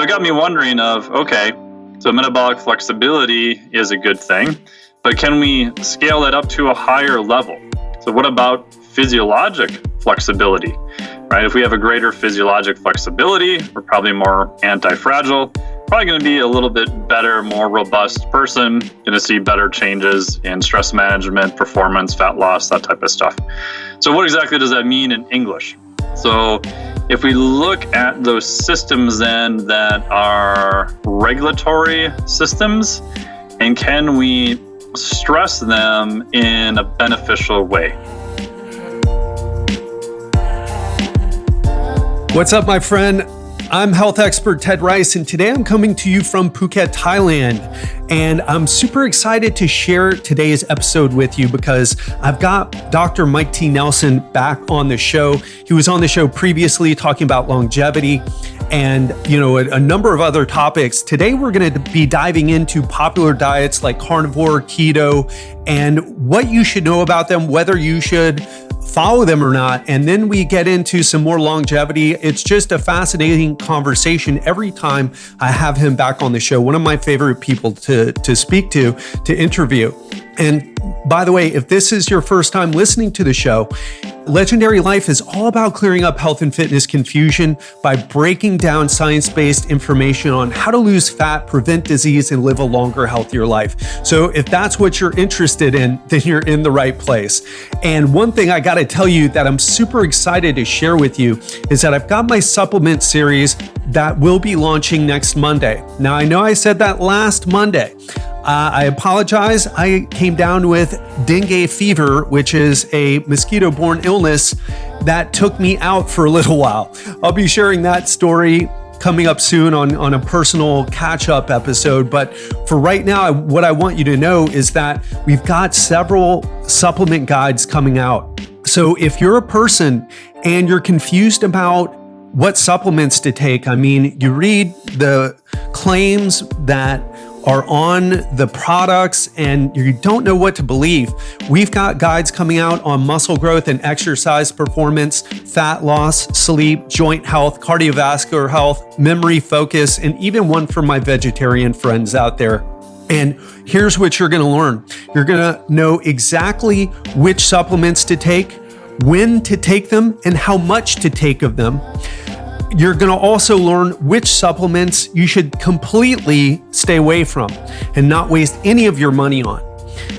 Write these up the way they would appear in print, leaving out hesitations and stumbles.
it got me wondering okay, so metabolic flexibility is a good thing, but can we scale that up to a higher level? So what about physiologic flexibility, right? If we have a greater physiologic flexibility, we're probably more anti-fragile, probably going to be a little bit better, more robust person, going to see better changes in stress management, performance, fat loss, that type of stuff. So what exactly does that mean in English? So if we look at those systems then that are regulatory systems, and can we stress them in a beneficial way? What's up, my friend? I'm health expert Ted Ryce, and today I'm coming to you from Phuket, Thailand. And I'm super excited to share today's episode with you because I've got Dr. Mike T. Nelson back on the show. He was on the show previously talking about longevity and, a number of other topics. Today, we're going to be diving into popular diets like carnivore, keto, and what you should know about them, whether you should follow them or not. And then we get into some more longevity. It's just a fascinating conversation every time I have him back on the show. One of my favorite people to speak to interview. And by the way, if this is your first time listening to the show, Legendary Life is all about clearing up health and fitness confusion by breaking down science-based information on how to lose fat, prevent disease, and live a longer, healthier life. So if that's what you're interested in, then you're in the right place. And one thing I got to tell you that I'm super excited to share with you is that I've got my supplement series that will be launching next Monday. Now, I know I said that last Monday. I apologize. I came down with dengue fever, which is a mosquito-borne illness that took me out for a little while. I'll be sharing that story coming up soon on a personal catch-up episode. But for right now, what I want you to know is that we've got several supplement guides coming out. So if you're a person and you're confused about what supplements to take, you read the claims that are on the products and you don't know what to believe. We've got guides coming out on muscle growth and exercise performance, fat loss, sleep, joint health, cardiovascular health, memory, focus, and even one for my vegetarian friends out there. And here's what you're gonna learn. You're gonna know exactly which supplements to take, when to take them, and how much to take of them. You're going to also learn which supplements you should completely stay away from and not waste any of your money on.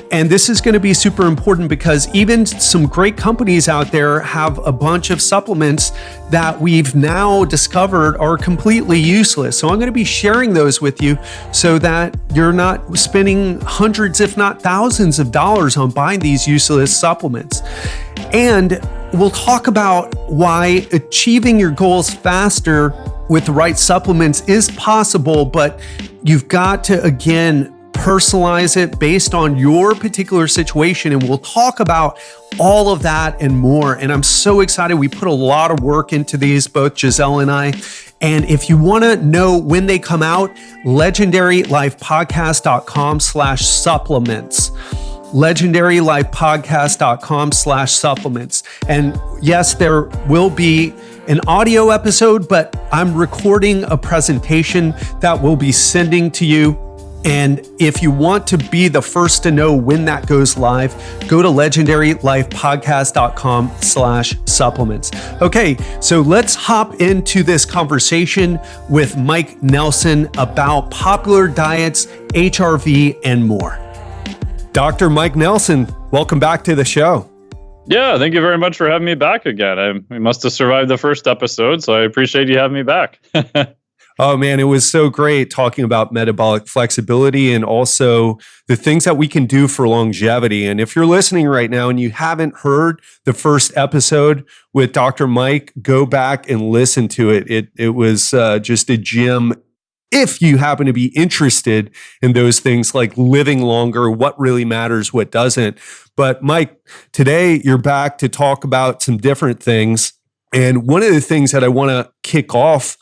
And this is going to be super important because even some great companies out there have a bunch of supplements that we've now discovered are completely useless. So I'm going to be sharing those with you so that you're not spending hundreds, if not thousands of dollars on buying these useless supplements. And we'll talk about why achieving your goals faster with the right supplements is possible, but you've got to, again, personalize it based on your particular situation. And we'll talk about all of that and more. And I'm so excited. We put a lot of work into these, both Giselle and I. And if you want to know when they come out, legendarylifepodcast.com/supplements. legendarylifepodcast.com/supplements. And yes, there will be an audio episode, but I'm recording a presentation that we'll be sending to you. And if you want to be the first to know when that goes live, go to legendarylifepodcast.com/supplements. Okay, so let's hop into this conversation with Mike Nelson about popular diets, HRV, and more. Dr. Mike Nelson, welcome back to the show. Yeah, thank you very much for having me back again. We must have survived the first episode, so I appreciate you having me back. Oh man, it was so great talking about metabolic flexibility and also the things that we can do for longevity. And if you're listening right now and you haven't heard the first episode with Dr. Mike, go back and listen to it. It was just a gem. If you happen to be interested in those things like living longer, what really matters, what doesn't. But Mike, today you're back to talk about some different things. And one of the things that I want to kick off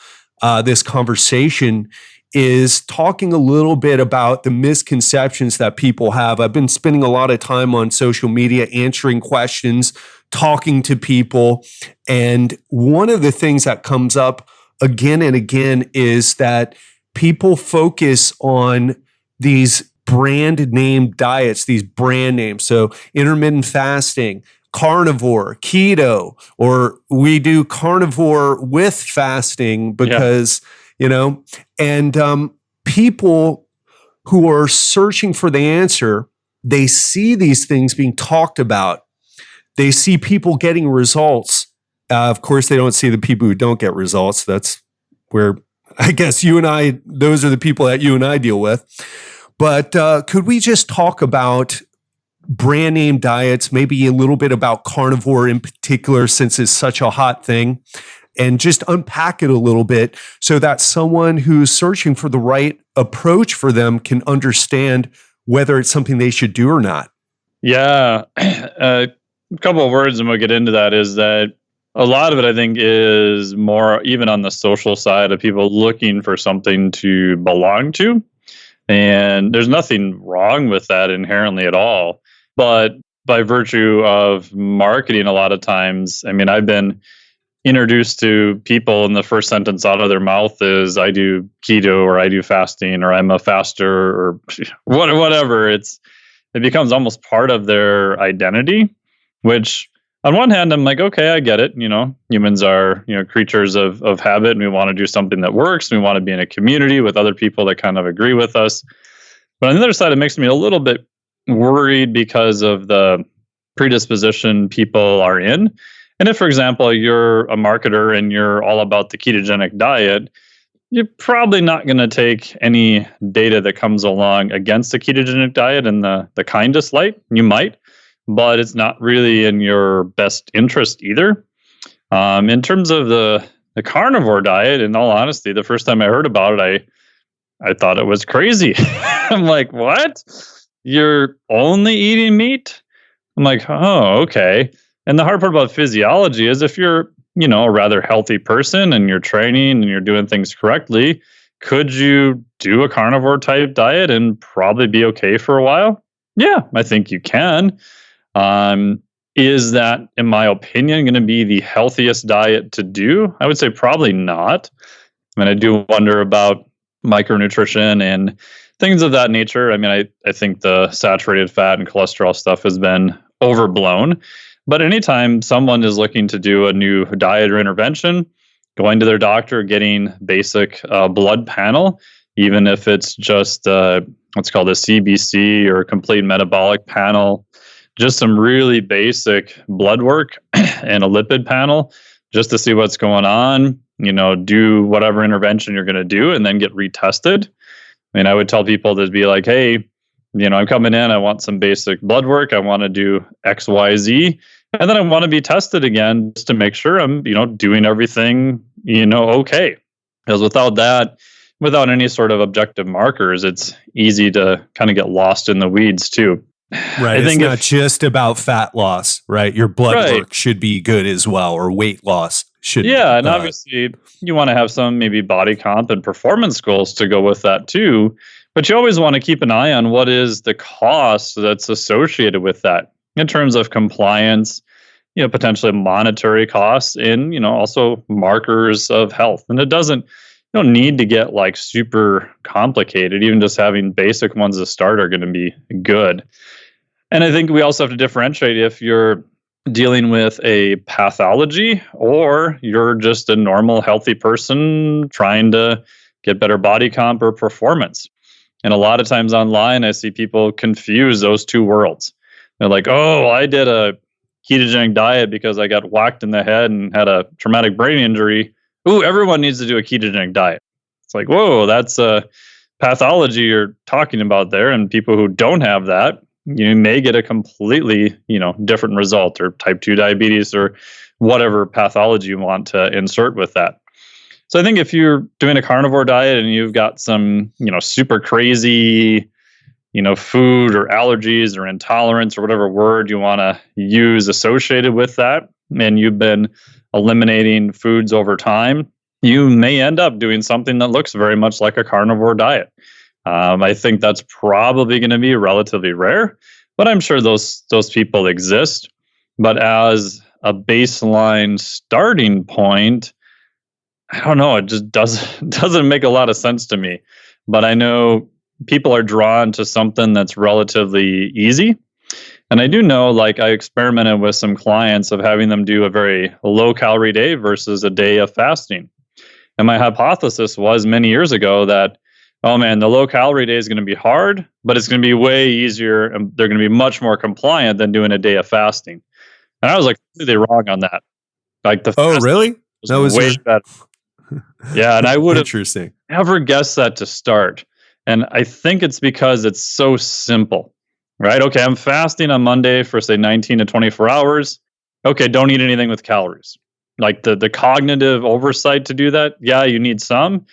this conversation is talking a little bit about the misconceptions that people have. I've been spending a lot of time on social media answering questions, talking to people. And one of the things that comes up again and again is that people focus on these brand name diets, these brand names. So intermittent fasting, carnivore, keto, or we do carnivore with fasting because, and people who are searching for the answer, they see these things being talked about. They see people getting results. Of course, they don't see the people who don't get results. That's where I guess those are the people that you and I deal with. But could we just talk about brand name diets, maybe a little bit about carnivore in particular, since it's such a hot thing, and just unpack it a little bit so that someone who's searching for the right approach for them can understand whether it's something they should do or not? Yeah. A couple of words and we'll get into that is that a lot of it, I think, is more even on the social side of people looking for something to belong to. And there's nothing wrong with that inherently at all. But by virtue of marketing, a lot of times, I mean, I've been introduced to people and the first sentence out of their mouth is, I do keto or I do fasting or I'm a faster or whatever. It becomes almost part of their identity, which on one hand, I'm like, okay, I get it. Humans are, creatures of habit, and we want to do something that works. We want to be in a community with other people that kind of agree with us. But on the other side, it makes me a little bit worried because of the predisposition people are in. And if, for example, you're a marketer and you're all about the ketogenic diet, you're probably not going to take any data that comes along against the ketogenic diet in the kindest light. You might, but it's not really in your best interest either. In terms of the carnivore diet, in all honesty, the first time I heard about it, I thought it was crazy. I'm like, what? You're only eating meat? I'm like, oh, okay. And the hard part about physiology is if you're, a rather healthy person and you're training and you're doing things correctly, could you do a carnivore type diet and probably be okay for a while? Yeah, I think you can. Is that, in my opinion, going to be the healthiest diet to do? I would say probably not. I mean, I do wonder about micronutrition and things of that nature. I mean, I think the saturated fat and cholesterol stuff has been overblown. But anytime someone is looking to do a new diet or intervention, going to their doctor, getting basic blood panel, even if it's just what's called a CBC or a complete metabolic panel, just some really basic blood work and a lipid panel just to see what's going on, do whatever intervention you're going to do and then get retested. I mean, I would tell people to be like, hey, I'm coming in, I want some basic blood work. I want to do X, Y, Z. And then I want to be tested again just to make sure I'm, doing everything, okay. Because without any sort of objective markers, it's easy to kind of get lost in the weeds too. Right. It's not just about fat loss, right? Your blood work should be good as well, or weight loss should. Yeah. And obviously you want to have some maybe body comp and performance goals to go with that too. But you always want to keep an eye on what is the cost that's associated with that in terms of compliance, potentially monetary costs and, also markers of health. And you don't need to get like super complicated. Even just having basic ones to start are going to be good. And I think we also have to differentiate if you're dealing with a pathology or you're just a normal, healthy person trying to get better body comp or performance. And a lot of times online, I see people confuse those two worlds. They're like, oh, I did a ketogenic diet because I got whacked in the head and had a traumatic brain injury. Ooh, everyone needs to do a ketogenic diet. It's like, whoa, that's a pathology you're talking about there. And people who don't have that, you may get a completely, different result, or type 2 diabetes or whatever pathology you want to insert with that. So I think if you're doing a carnivore diet and you've got some, super crazy, food or allergies or intolerance or whatever word you want to use associated with that, and you've been eliminating foods over time, you may end up doing something that looks very much like a carnivore diet. I think that's probably going to be relatively rare, but I'm sure those people exist. But as a baseline starting point, I don't know. It just doesn't make a lot of sense to me. But I know people are drawn to something that's relatively easy. And I do know, like, I experimented with some clients of having them do a very low calorie day versus a day of fasting. And my hypothesis was many years ago that, oh man, the low calorie day is going to be hard, but it's going to be way easier and they're going to be much more compliant than doing a day of fasting. And I was like completely wrong on that. Like the Oh, fasting really? That was way better. Yeah, and I would have interesting. never guessed that to start. And I think it's because it's so simple, right? Okay, I'm fasting on Monday for say 19 to 24 hours. Okay, don't eat anything with calories. Like the cognitive oversight to do that, yeah, you need some,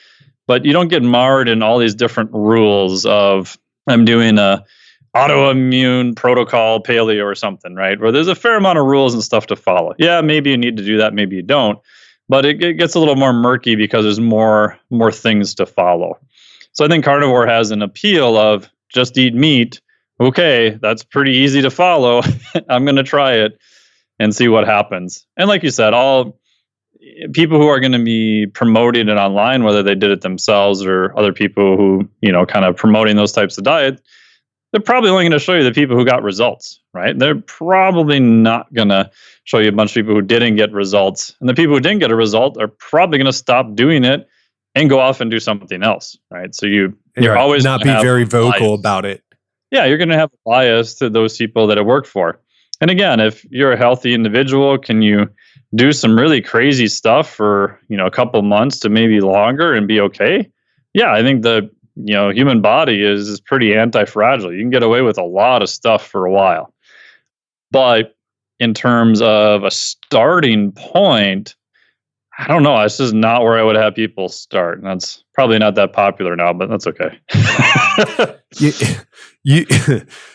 but you don't get marred in all these different rules of I'm doing a autoimmune protocol paleo or something, right? Where there's a fair amount of rules and stuff to follow. Yeah, maybe you need to do that, maybe you don't. But it gets a little more murky because there's more things to follow. So I think carnivore has an appeal of just eat meat. Okay, that's pretty easy to follow. I'm going to try it and see what happens. And like you said, all people who are going to be promoting it online, whether they did it themselves or other people who, kind of promoting those types of diet, they're probably only going to show you the people who got results, right? They're probably not going to show you a bunch of people who didn't get results. And the people who didn't get a result are probably going to stop doing it and go off and do something else, right? So you're always not be very vocal about it. Yeah, you're going to have a bias to those people that it worked for. And again, if you're a healthy individual, can you do some really crazy stuff for, a couple months to maybe longer and be okay? Yeah, I think the human body is pretty anti-fragile. You can get away with a lot of stuff for a while. But in terms of a starting point, I don't know. This is not where I would have people start. And that's probably not that popular now, but that's okay.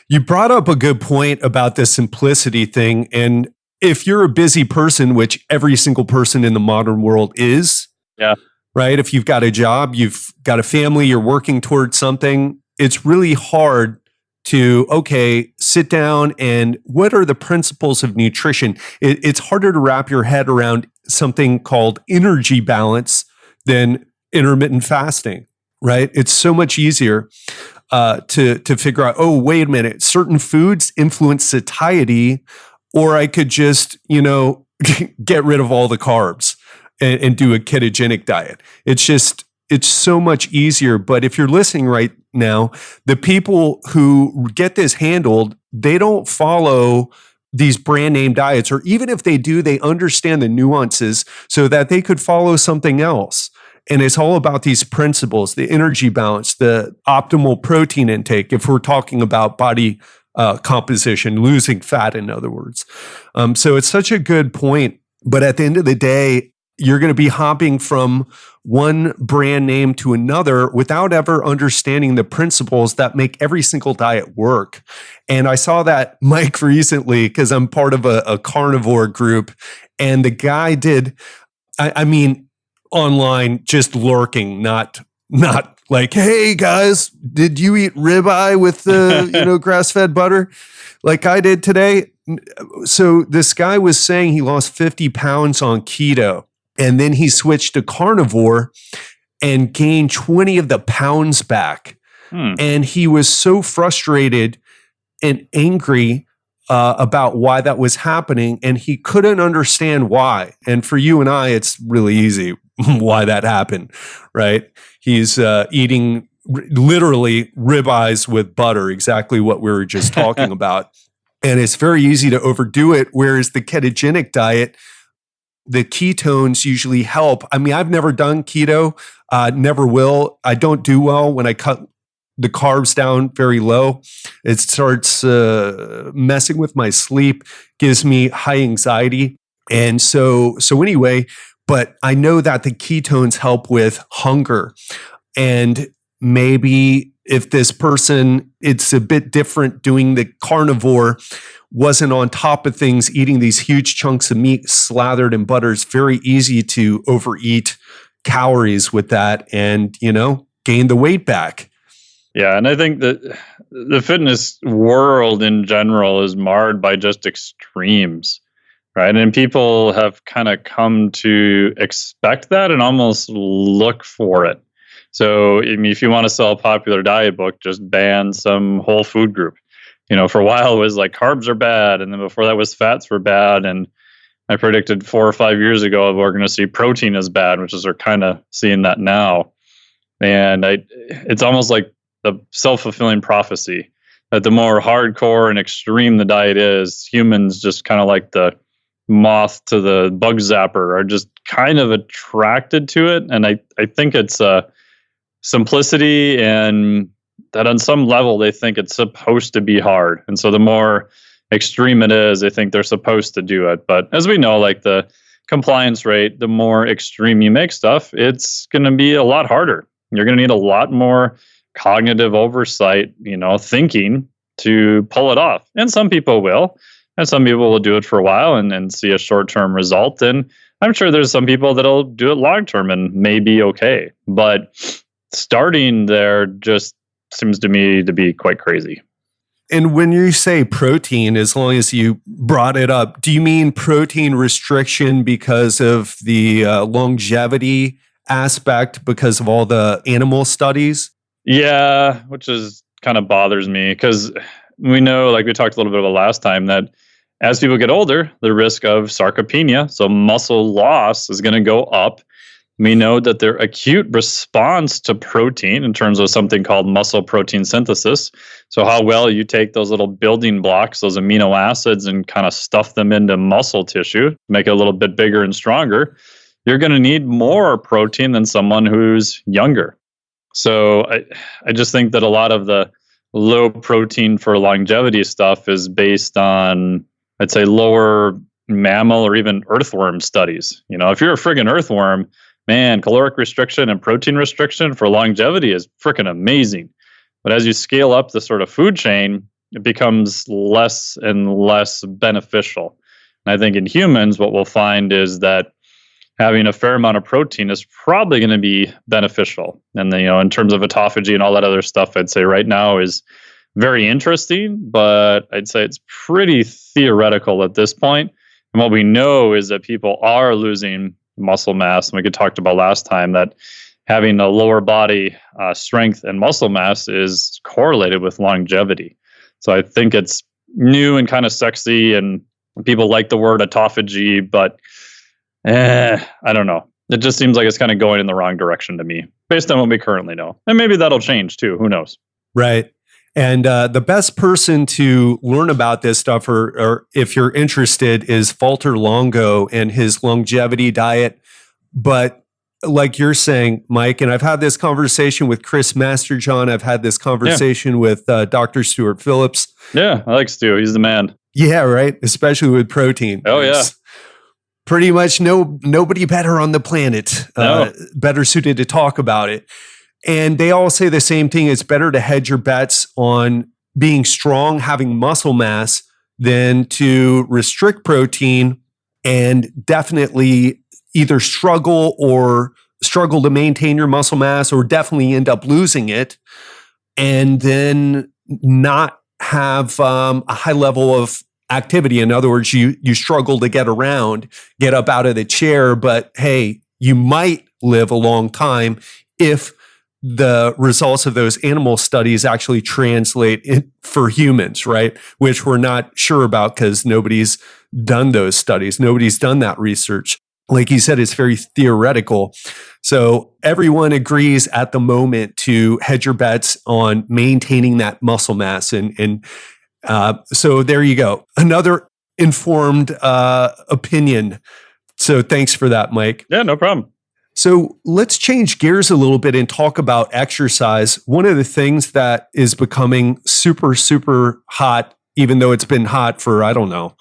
You brought up a good point about the simplicity thing. And if you're a busy person, which every single person in the modern world is, yeah, right? If you've got a job, you've got a family, you're working towards something, it's really hard to, sit down and what are the principles of nutrition? It's harder to wrap your head around something called energy balance than intermittent fasting, right? It's so much easier to figure out, oh, wait a minute, certain foods influence satiety, or I could just, get rid of all the carbs and do a ketogenic diet. It's so much easier. But if you're listening right now, the people who get this handled, they don't follow these brand name diets, or even if they do, they understand the nuances so that they could follow something else. And it's all about these principles, the energy balance, the optimal protein intake, if we're talking about body composition, losing fat, in other words. So it's such a good point. But at the end of the day, you're going to be hopping from one brand name to another without ever understanding the principles that make every single diet work. And I saw that, Mike, recently, because I'm part of a carnivore group. And the guy did, online, just lurking, not like, hey guys, did you eat ribeye with grass-fed butter like I did today? So this guy was saying he lost 50 pounds on keto, and then he switched to carnivore and gained 20 of the pounds back. And he was so frustrated and angry about why that was happening, and he couldn't understand why. And for you and I, it's really easy why that happened, right? He's eating literally ribeyes with butter, exactly what we were just talking about. And it's very easy to overdo it, whereas the ketogenic diet, the ketones usually help. I've never done keto, never will. I don't do well when I cut the carbs down very low. It starts messing with my sleep, gives me high anxiety. And so anyway, but I know that the ketones help with hunger. And maybe if this person, it's a bit different doing the carnivore, wasn't on top of things, eating these huge chunks of meat slathered in butter, it's very easy to overeat calories with that and, gain the weight back. Yeah, and I think that the fitness world in general is marred by just extremes, right? And people have kind of come to expect that and almost look for it. So, I mean, if you want to sell a popular diet book, just ban some whole food group. For a while it was like carbs are bad, and then before that was fats were bad, and I predicted 4 or 5 years ago we're going to see protein as bad, which is we're kind of seeing that now. And it's almost like the self-fulfilling prophecy that the more hardcore and extreme the diet is, humans just kind of like the moth to the bug zapper are just kind of attracted to it. And I think it's simplicity, and that on some level they think it's supposed to be hard. And so the more extreme it is, they think they're supposed to do it. But as we know, like the compliance rate, the more extreme you make stuff, it's going to be a lot harder. You're going to need a lot more cognitive oversight, thinking to pull it off. And some people will, and some people will do it for a while and see a short-term result. And I'm sure there's some people that'll do it long-term and may be okay. But starting there just seems to me to be quite crazy. And when you say protein, as long as you brought it up, do you mean protein restriction because of the longevity aspect, because of all the animal studies? Yeah, which is kind of bothers me, because we know, like we talked a little bit about last time, that as people get older, the risk of sarcopenia, so muscle loss, is going to go up. We know that their acute response to protein in terms of something called muscle protein synthesis, so how well you take those little building blocks, those amino acids, and kind of stuff them into muscle tissue, make it a little bit bigger and stronger, you're going to need more protein than someone who's younger. So I just think that a lot of the low protein for longevity stuff is based on, I'd say, lower mammal or even earthworm studies. If you're a friggin' earthworm, man, caloric restriction and protein restriction for longevity is freaking amazing. But as you scale up the sort of food chain, it becomes less and less beneficial. And I think in humans, what we'll find is that having a fair amount of protein is probably going to be beneficial. And then, in terms of autophagy and all that other stuff, I'd say right now is very interesting, but I'd say it's pretty theoretical at this point. And what we know is that people are losing muscle mass. And we talked about last time that having a lower body strength and muscle mass is correlated with longevity. So I think it's new and kind of sexy, and people like the word autophagy, but I don't know. It just seems like it's kind of going in the wrong direction to me, based on what we currently know. And maybe that'll change too. Who knows? Right. And the best person to learn about this stuff, or if you're interested, is Valter Longo and his longevity diet. But like you're saying, Mike, and I've had this conversation with Chris Masterjohn. I've had this conversation with Dr. Stuart Phillips. Yeah, I like Stu. He's the man. Yeah, right. Especially with protein. Oh, yeah. Pretty much nobody better on the planet, better suited to talk about it. And they all say the same thing. It's better to hedge your bets on being strong, having muscle mass, than to restrict protein and definitely either struggle to maintain your muscle mass, or definitely end up losing it, and then not have a high level of activity. In other words, you struggle to get around, get up out of the chair, but hey, you might live a long time if the results of those animal studies actually translate for humans, right? Which we're not sure about because nobody's done those studies. Nobody's done that research. Like you said, it's very theoretical. So everyone agrees at the moment to hedge your bets on maintaining that muscle mass. And so there you go. Another informed opinion. So thanks for that, Mike. Yeah, no problem. So let's change gears a little bit and talk about exercise. One of the things that is becoming super, super hot, even though it's been hot for, I don't know,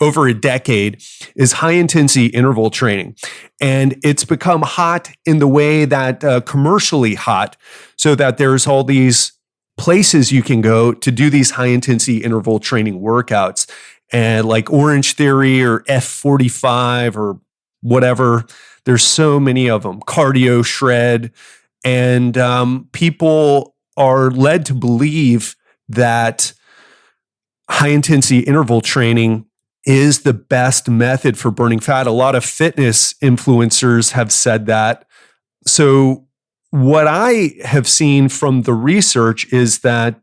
over a decade, is high-intensity interval training. And it's become hot in the way that commercially hot, so that there's all these places you can go to do these high-intensity interval training workouts. And like Orange Theory or F45 or whatever, there's so many of them, Cardio Shred. And people are led to believe that high-intensity interval training is the best method for burning fat. A lot of fitness influencers have said that. So what I have seen from the research is that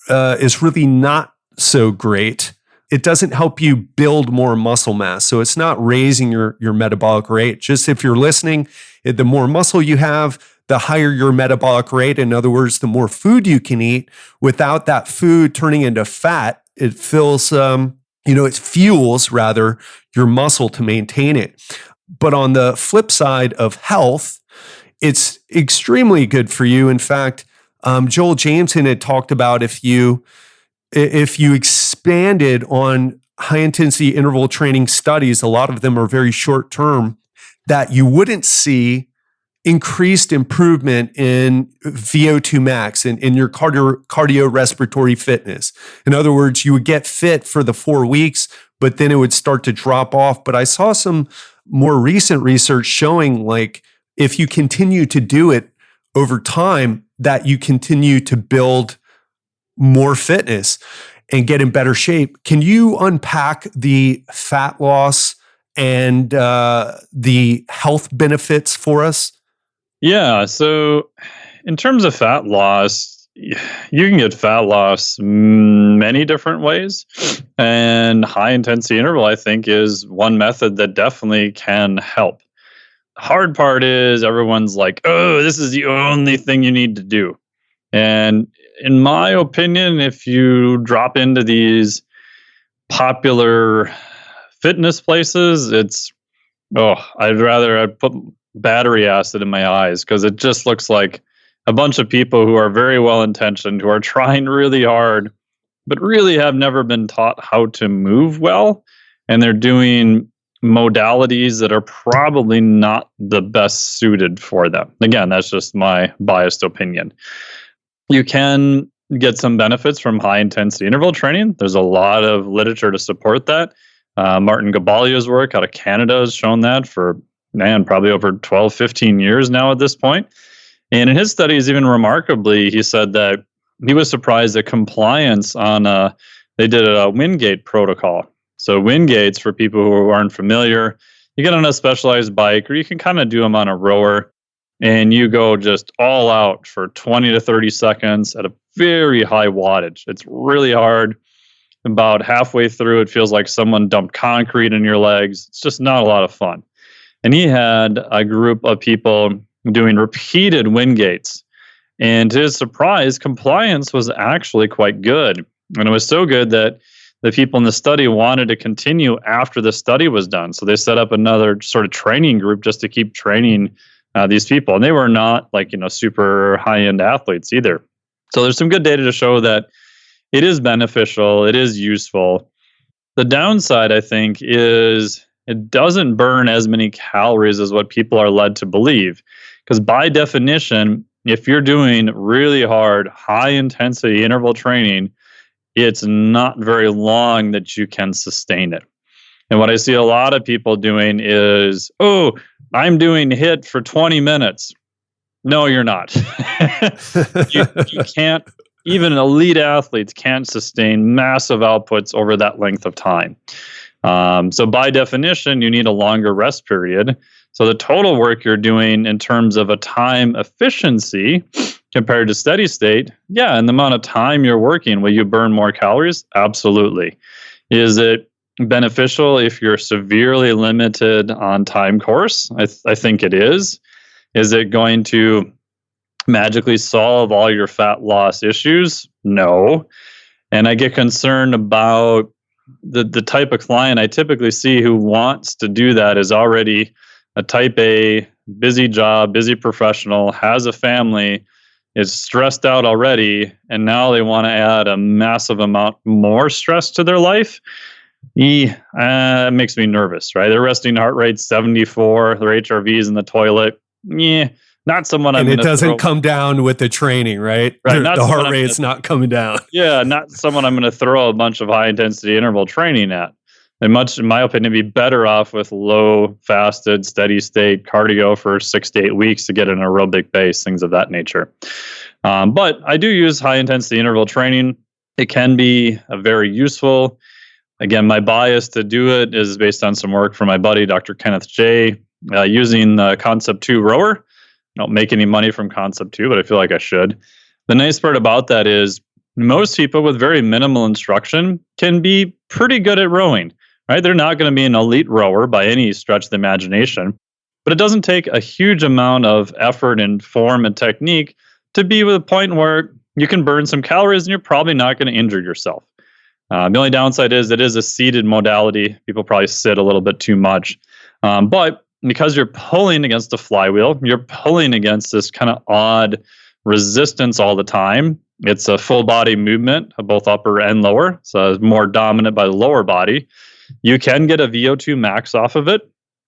is really not so great. It doesn't help you build more muscle mass. So it's not raising your metabolic rate. Just if you're listening, the more muscle you have, the higher your metabolic rate. In other words, the more food you can eat without that food turning into fat, it fills, it fuels rather your muscle to maintain it. But on the flip side of health, it's extremely good for you. In fact, Joel Jameson had talked about if you expanded on high intensity interval training studies, a lot of them are very short term, that you wouldn't see increased improvement in VO2 max and in your cardiorespiratory fitness. In other words, you would get fit for the 4 weeks, but then it would start to drop off. But I saw some more recent research showing like if you continue to do it over time, that you continue to build more fitness and get in better shape. Can you unpack the fat loss and the health benefits for us? Yeah. So, in terms of fat loss, you can get fat loss many different ways. And high intensity interval, I think, is one method that definitely can help. Hard part is everyone's like, oh, this is the only thing you need to do. And in my opinion, if you drop into these popular fitness places, I'd put battery acid in my eyes because it just looks like a bunch of people who are very well intentioned, who are trying really hard, but really have never been taught how to move well. And they're doing modalities that are probably not the best suited for them. Again, that's just my biased opinion. You can get some benefits from high intensity interval training. There's a lot of literature to support that. Martin Gabalio's work out of Canada has shown that for, probably over 12, 15 years now at this point. And in his studies, even remarkably, he said that he was surprised at compliance on, they did a Wingate protocol. So Wingates, for people who aren't familiar, you get on a specialized bike or you can kind of do them on a rower and you go just all out for 20 to 30 seconds at a very high wattage. It's really hard. About halfway through, it feels like someone dumped concrete in your legs. It's just not a lot of fun. And he had a group of people doing repeated Wingates. And to his surprise, compliance was actually quite good. And it was so good that the people in the study wanted to continue after the study was done. So they set up another sort of training group just to keep training these people. And they were not super high-end athletes either. So there's some good data to show that it is beneficial, it is useful. The downside, I think, is it doesn't burn as many calories as what people are led to believe. Because by definition, if you're doing really hard, high-intensity interval training, it's not very long that you can sustain it. And what I see a lot of people doing is, oh, I'm doing HIIT for 20 minutes. No, you're not. you can't, even elite athletes can't sustain massive outputs over that length of time. So by definition, you need a longer rest period. So the total work you're doing in terms of a time efficiency compared to steady state, and the amount of time you're working, will you burn more calories? Absolutely. Is it beneficial if you're severely limited on time course? I think it is. Is it going to magically solve all your fat loss issues? No. And I get concerned about the type of client I typically see who wants to do that is already a type A, busy job, busy professional, has a family, is stressed out already, and now they want to add a massive amount more stress to their life. It makes me nervous, right? Their resting heart rate's 74, their HRV's in the toilet. Not someone I'm going to. And it doesn't come down with the training, right? The heart rate's not coming down. Yeah, not someone I'm going to throw a bunch of high intensity interval training at. And much, in my opinion, be better off with low fasted, steady state cardio for 6 to 8 weeks to get an aerobic base, things of that nature. But I do use high intensity interval training. It can be very useful. Again, my bias to do it is based on some work from my buddy, Dr. Kenneth J, using the Concept 2 rower. I don't make any money from Concept 2, but I feel like I should. The nice part about that is most people with very minimal instruction can be pretty good at rowing, right? They're not going to be an elite rower by any stretch of the imagination, but it doesn't take a huge amount of effort and form and technique to be with a point where you can burn some calories and you're probably not going to injure yourself. The only downside is it is a seated modality. People probably sit a little bit too much. But because you're pulling against the flywheel, you're pulling against this kind of odd resistance all the time. It's a full body movement, both upper and lower. So it's more dominant by the lower body. You can get a VO2 max off of it.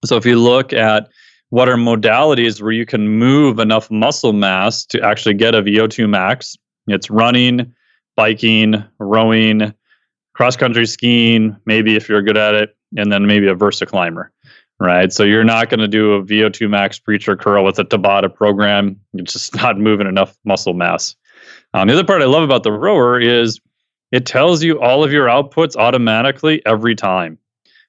So if you look at what are modalities where you can move enough muscle mass to actually get a VO2 max, it's running, biking, rowing, cross-country skiing, maybe if you're good at it, and then maybe a Versa climber, right? So you're not going to do a VO2 max preacher curl with a Tabata program. You're just not moving enough muscle mass. The other part I love about the rower is it tells you all of your outputs automatically every time.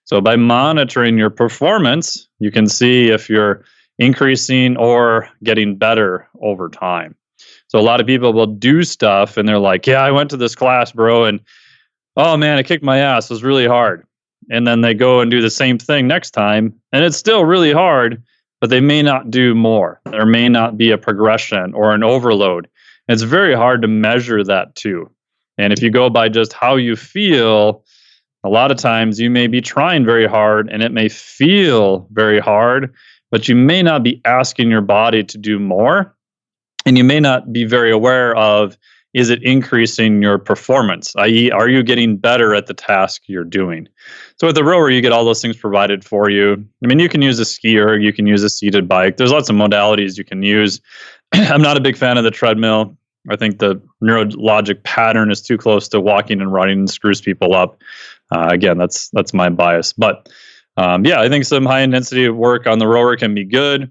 So by monitoring your performance, you can see if you're increasing or getting better over time. So a lot of people will do stuff and they're like, yeah, I went to this class, bro, and oh man, I kicked my ass. It was really hard. And then they go and do the same thing next time, and it's still really hard, but they may not do more. There may not be a progression or an overload. It's very hard to measure that too. And if you go by just how you feel, a lot of times you may be trying very hard and it may feel very hard, but you may not be asking your body to do more. And you may not be very aware of, is it increasing your performance? i.e., are you getting better at the task you're doing? So with the rower, you get all those things provided for you. I mean, you can use a skier, you can use a seated bike. There's lots of modalities you can use. I'm not a big fan of the treadmill. I think the neurologic pattern is too close to walking and running and screws people up. Again, that's my bias. But yeah, I think some high intensity work on the rower can be good.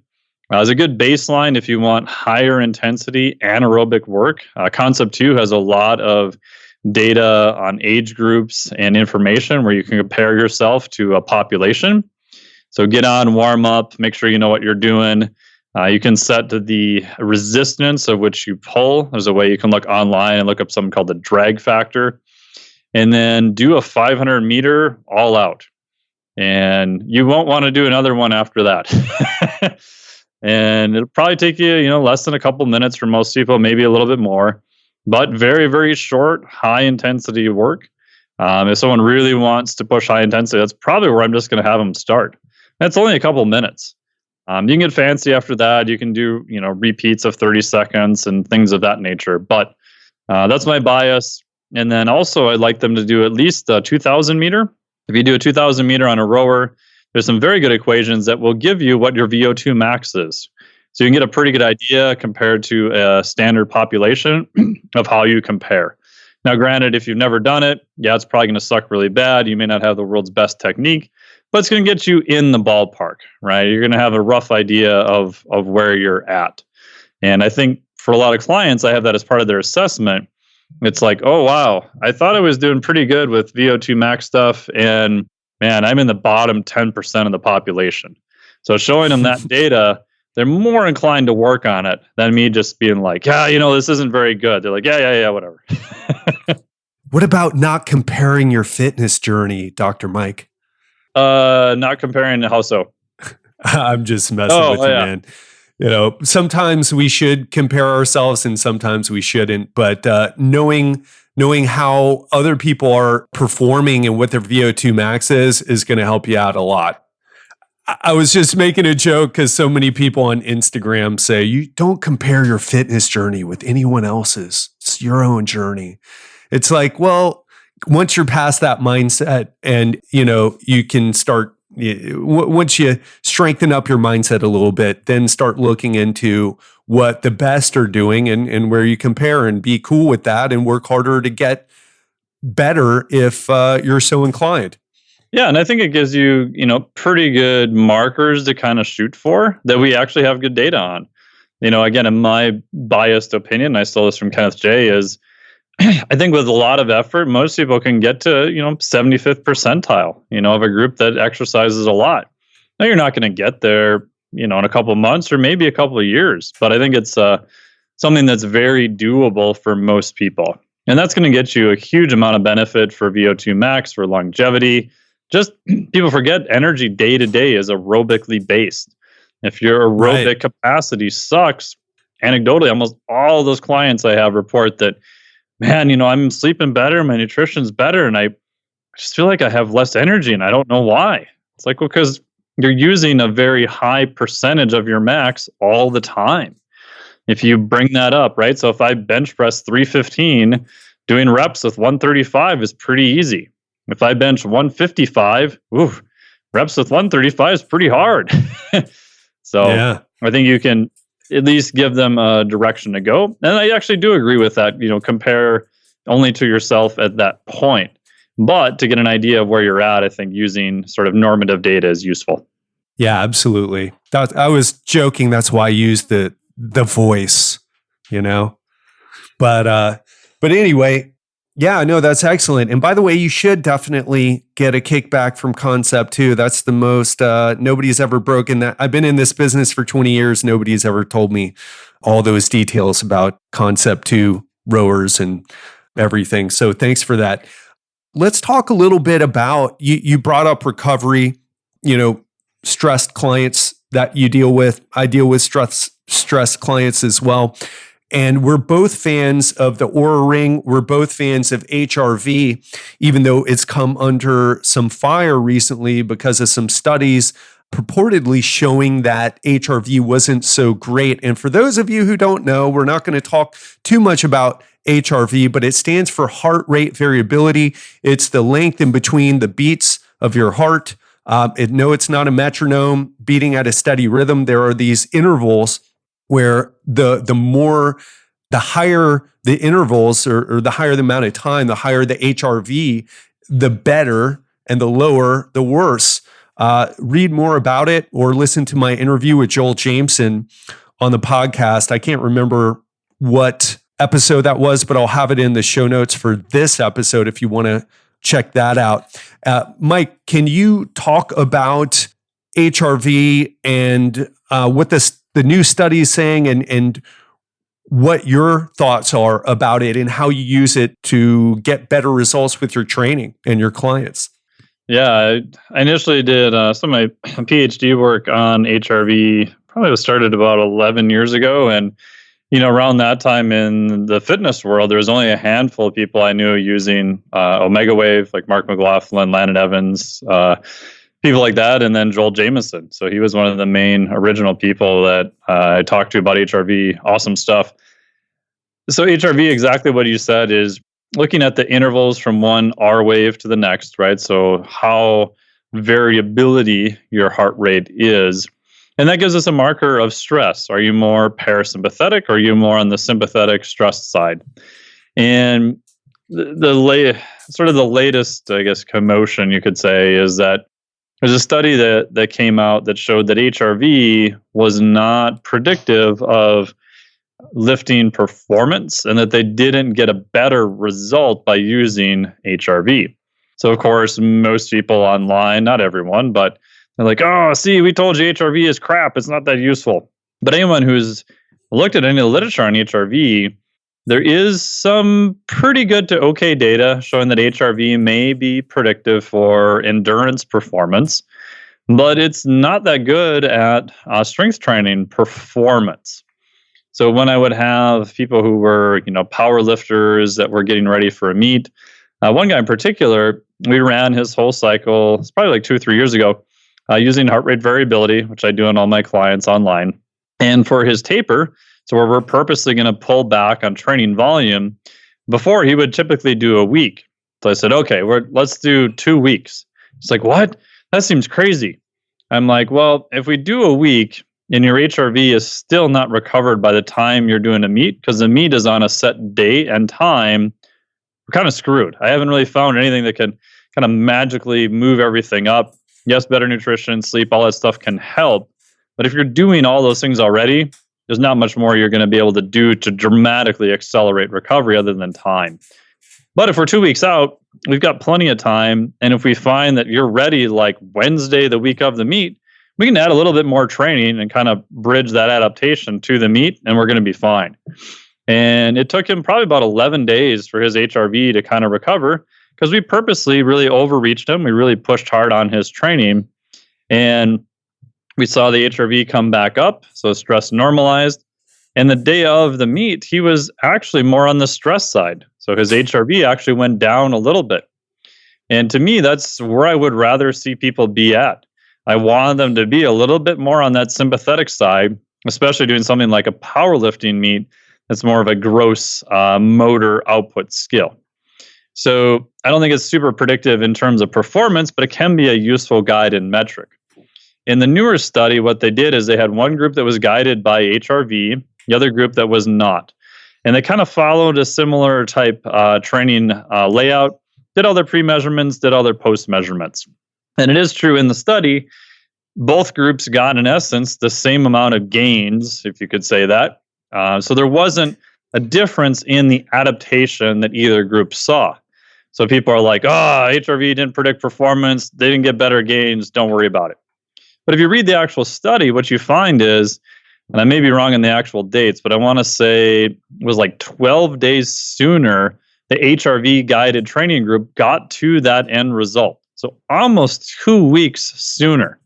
As a good baseline, if you want higher intensity anaerobic work, Concept 2 has a lot of data on age groups and information where you can compare yourself to a population. So get on, warm up, make sure you know what you're doing. You can set the resistance of which you pull. There's a way you can look online and look up something called the drag factor. And then do a 500 meter all out. And you won't want to do another one after that. And it'll probably take you, less than a couple minutes for most people, maybe a little bit more, but very, very short, high intensity work. If someone really wants to push high intensity, that's probably where I'm just going to have them start. That's only a couple minutes. You can get fancy after that. You can do, repeats of 30 seconds and things of that nature. But that's my bias. And then also I'd like them to do at least a 2,000 meter. If you do a 2,000 meter on a rower, there's some very good equations that will give you what your VO2 max is. So you can get a pretty good idea compared to a standard population of how you compare. Now, granted, if you've never done it, yeah, it's probably going to suck really bad. You may not have the world's best technique, but it's going to get you in the ballpark, right? You're going to have a rough idea of where you're at. And I think for a lot of clients, I have that as part of their assessment. It's like, oh, wow, I thought I was doing pretty good with VO2 max stuff. And man, I'm in the bottom 10% of the population. So showing them that data, they're more inclined to work on it than me just being like, this isn't very good. They're like, yeah, whatever. What about not comparing your fitness journey, Dr. Mike? Not comparing how so? I'm just messing with you, man. Sometimes we should compare ourselves and sometimes we shouldn't, but knowing how other people are performing and what their VO2 max is going to help you out a lot. I was just making a joke because so many people on Instagram say, you don't compare your fitness journey with anyone else's. It's your own journey. It's like, well, once you're past that mindset and, you can start, once you strengthen up your mindset a little bit, then start looking into what the best are doing and where you compare and be cool with that and work harder to get better if you're so inclined. Yeah, and I think it gives you, pretty good markers to kind of shoot for that we actually have good data on. Again, in my biased opinion, I stole this from Kenneth J, is I think with a lot of effort, most people can get to, 75th percentile, of a group that exercises a lot. Now, you're not going to get there, in a couple of months or maybe a couple of years, but I think it's something that's very doable for most people. And that's going to get you a huge amount of benefit for VO2 max, for longevity. Just people forget energy day to day is aerobically based. If your aerobic capacity sucks, anecdotally, almost all those clients I have report that, man, I'm sleeping better, my nutrition's better, and I just feel like I have less energy and I don't know why. It's like, well, because you're using a very high percentage of your max all the time. If you bring that up, right? So if I bench press 315, doing reps with 135 is pretty easy. If I bench 155, reps with 135 is pretty hard. So yeah. I think you can at least give them a direction to go. And I actually do agree with that, compare only to yourself at that point. But to get an idea of where you're at, I think using sort of normative data is useful. Yeah, absolutely. I was joking. That's why I used the voice, But anyway, yeah, no, that's excellent. And by the way, you should definitely get a kickback from Concept 2. That's the most, nobody's ever broken that. I've been in this business for 20 years. Nobody's ever told me all those details about Concept 2 rowers and everything. So thanks for that. Let's talk a little bit about, you brought up recovery, stressed clients that you deal with. I deal with stressed clients as well. And we're both fans of the Oura Ring. We're both fans of HRV, even though it's come under some fire recently because of some studies purportedly showing that HRV wasn't so great. And for those of you who don't know, we're not going to talk too much about HRV, but it stands for heart rate variability. It's the length in between the beats of your heart. It's not a metronome beating at a steady rhythm. There are these intervals where the higher the intervals or the higher the amount of time, the higher the HRV, the better, and the lower, the worse. Read more about it or listen to my interview with Joel Jameson on the podcast. I can't remember what episode that was, but I'll have it in the show notes for this episode if you want to check that out. Mike, can you talk about HRV and what the new study is saying and what your thoughts are about it and how you use it to get better results with your training and your clients? Yeah, I initially did some of my PhD work on HRV, probably was started about 11 years ago. And, around that time in the fitness world, there was only a handful of people I knew using Omega Wave, like Mark McLaughlin, Landon Evans, people like that, and then Joel Jameson. So he was one of the main original people that I talked to about HRV. Awesome stuff. So HRV, exactly what you said, is looking at the intervals from one R wave to the next, right? So how variability your heart rate is. And that gives us a marker of stress. Are you more parasympathetic or are you more on the sympathetic stressed side? And the latest, I guess, commotion you could say is that there's a study that came out that showed that HRV was not predictive of lifting performance and that they didn't get a better result by using HRV. So, of course, most people online, not everyone, but they're like, oh, see, we told you HRV is crap. It's not that useful. But anyone who's looked at any of the literature on HRV, there is some pretty good to okay data showing that HRV may be predictive for endurance performance, but it's not that good at strength training performance. So when I would have people who were, power lifters that were getting ready for a meet, one guy in particular, we ran his whole cycle, it's probably like 2 or 3 years ago, using heart rate variability, which I do on all my clients online. And for his taper, so where we're purposely going to pull back on training volume, before he would typically do a week. So I said, okay, let's do 2 weeks. It's like, what? That seems crazy. I'm like, well, if we do a week and your HRV is still not recovered by the time you're doing a meet, because the meet is on a set date and time, we're kind of screwed. I haven't really found anything that can kind of magically move everything up. Yes, better nutrition, sleep, all that stuff can help. But if you're doing all those things already, there's not much more you're going to be able to do to dramatically accelerate recovery other than time. But if we're 2 weeks out, we've got plenty of time. And if we find that you're ready like Wednesday, the week of the meet, we can add a little bit more training and kind of bridge that adaptation to the meet, and we're going to be fine. And it took him probably about 11 days for his HRV to kind of recover because we purposely really overreached him. We really pushed hard on his training, and we saw the HRV come back up. So stress normalized. And the day of the meet, he was actually more on the stress side. So his HRV actually went down a little bit. And to me, that's where I would rather see people be at. I want them to be a little bit more on that sympathetic side, especially doing something like a powerlifting meet that's more of a gross motor output skill. So I don't think it's super predictive in terms of performance, but it can be a useful guide and metric. In the newer study, what they did is they had one group that was guided by HRV, the other group that was not. And they kind of followed a similar type training layout, did all their pre-measurements, did all their post-measurements. And it is true in the study, both groups got, in essence, the same amount of gains, if you could say that. So there wasn't a difference in the adaptation that either group saw. So people are like, HRV didn't predict performance, they didn't get better gains, don't worry about it. But if you read the actual study, what you find is, and I may be wrong in the actual dates, but I want to say it was like 12 days sooner, the HRV guided training group got to that end result. So almost 2 weeks sooner.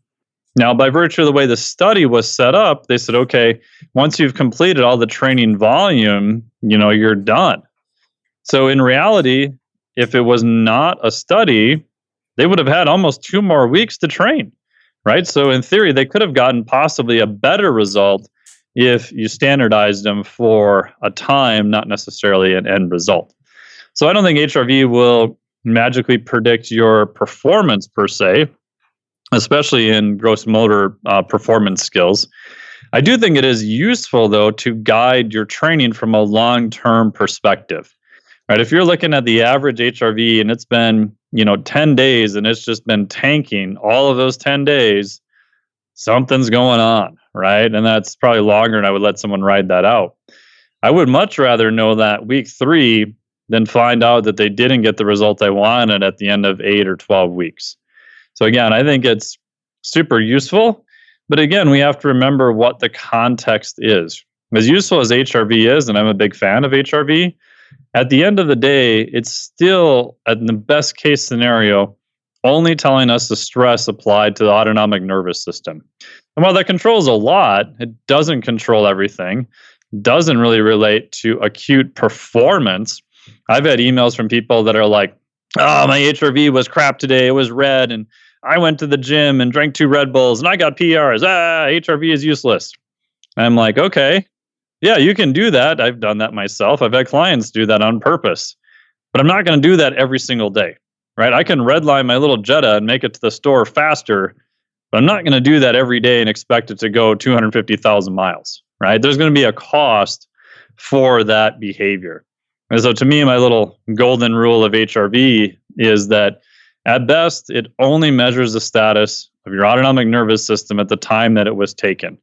Now, by virtue of the way the study was set up, they said, okay, once you've completed all the training volume, you're done. So in reality, if it was not a study, they would have had almost 2 more weeks to train, right? So in theory, they could have gotten possibly a better result if you standardized them for a time, not necessarily an end result. So I don't think HRV will magically predict your performance per se, especially in gross motor performance skills. I do think it is useful, though, to guide your training from a long-term perspective. Right? If you're looking at the average HRV and it's been, 10 days and it's just been tanking all of those 10 days, something's going on, right? And that's probably longer, and I would let someone ride that out. I would much rather know that week 3 than find out that they didn't get the result they wanted at the end of 8 or 12 weeks. So again, I think it's super useful, but again, we have to remember what the context is. As useful as HRV is, and I'm a big fan of HRV, at the end of the day, it's still, in the best case scenario, only telling us the stress applied to the autonomic nervous system. And while that controls a lot, it doesn't control everything, doesn't really relate to acute performance. I've had emails from people that are like, my HRV was crap today, it was red, and I went to the gym and drank 2 Red Bulls and I got PRs. HRV is useless. And I'm like, okay, yeah, you can do that. I've done that myself. I've had clients do that on purpose, but I'm not going to do that every single day, right? I can redline my little Jetta and make it to the store faster, but I'm not going to do that every day and expect it to go 250,000 miles, right? There's going to be a cost for that behavior. And so to me, my little golden rule of HRV is that at best, it only measures the status of your autonomic nervous system at the time that it was taken.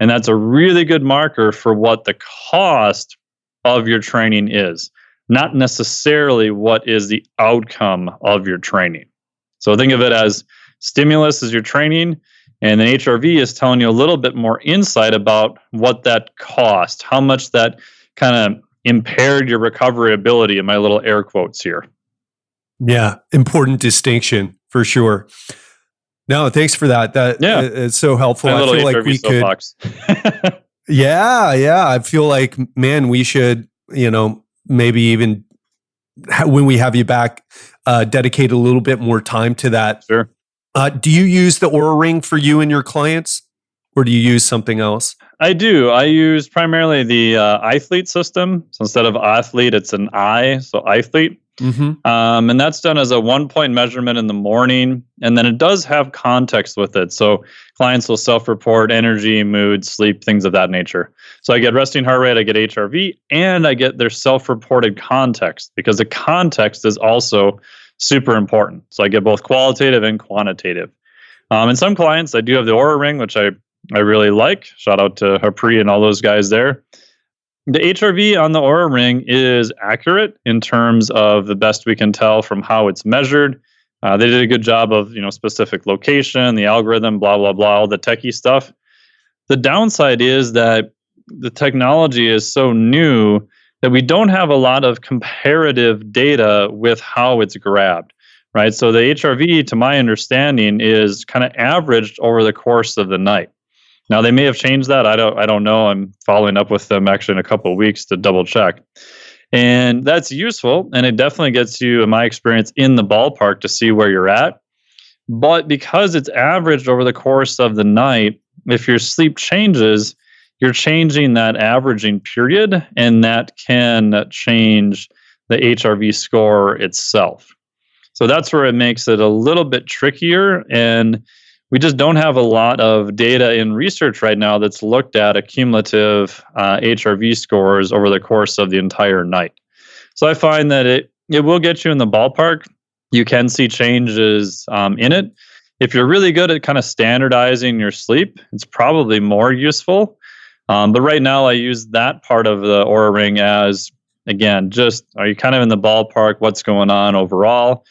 And that's a really good marker for what the cost of your training is, not necessarily what is the outcome of your training. So think of it as stimulus is your training, and then HRV is telling you a little bit more insight about what that cost, how much that kind of impaired your recovery ability in my little air quotes here. Yeah, important distinction for sure. No, thanks for that. It's so helpful. I feel like we could. Yeah. I feel like, man, we should, maybe even when we have you back, dedicate a little bit more time to that. Sure. Do you use the Oura Ring for you and your clients, or do you use something else? I do. I use primarily the iThlete system. So instead of athlete, it's an I, so iThlete. Mm-hmm. And that's done as a 1-point measurement in the morning. And then it does have context with it. So clients will self-report energy, mood, sleep, things of that nature. So I get resting heart rate, I get HRV, and I get their self-reported context, because the context is also super important. So I get both qualitative and quantitative. And some clients, I do have the Oura Ring, which I I really like. Shout out to Hapri and all those guys there. The HRV on the Oura Ring is accurate in terms of the best we can tell from how it's measured. They did a good job of, specific location, the algorithm, blah, blah, blah, all the techie stuff. The downside is that the technology is so new that we don't have a lot of comparative data with how it's grabbed, right? So the HRV, to my understanding, is kind of averaged over the course of the night. Now, they may have changed that. I don't know. I'm following up with them actually in a couple of weeks to double check. And that's useful. And it definitely gets you, in my experience, in the ballpark to see where you're at. But because it's averaged over the course of the night, if your sleep changes, you're changing that averaging period, and that can change the HRV score itself. So that's where it makes it a little bit trickier. And we just don't have a lot of data in research right now that's looked at accumulative HRV scores over the course of the entire night. So I find that it will get you in the ballpark. You can see changes in it. If you're really good at kind of standardizing your sleep, it's probably more useful. But right now, I use that part of the Oura Ring as, again, just are you kind of in the ballpark? What's going on overall?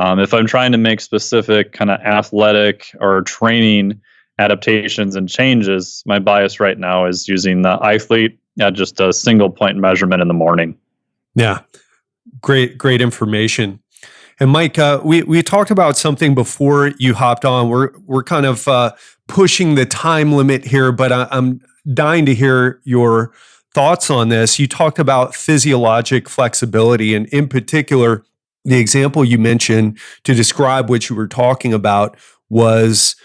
If I'm trying to make specific kind of athletic or training adaptations and changes, my bias right now is using the iFleet at just a single point measurement in the morning. Yeah, great information. And Mike, we talked about something before you hopped on. We're kind of pushing the time limit here, but I'm dying to hear your thoughts on this. You talked about physiologic flexibility, and in particular, the example you mentioned to describe what you were talking about was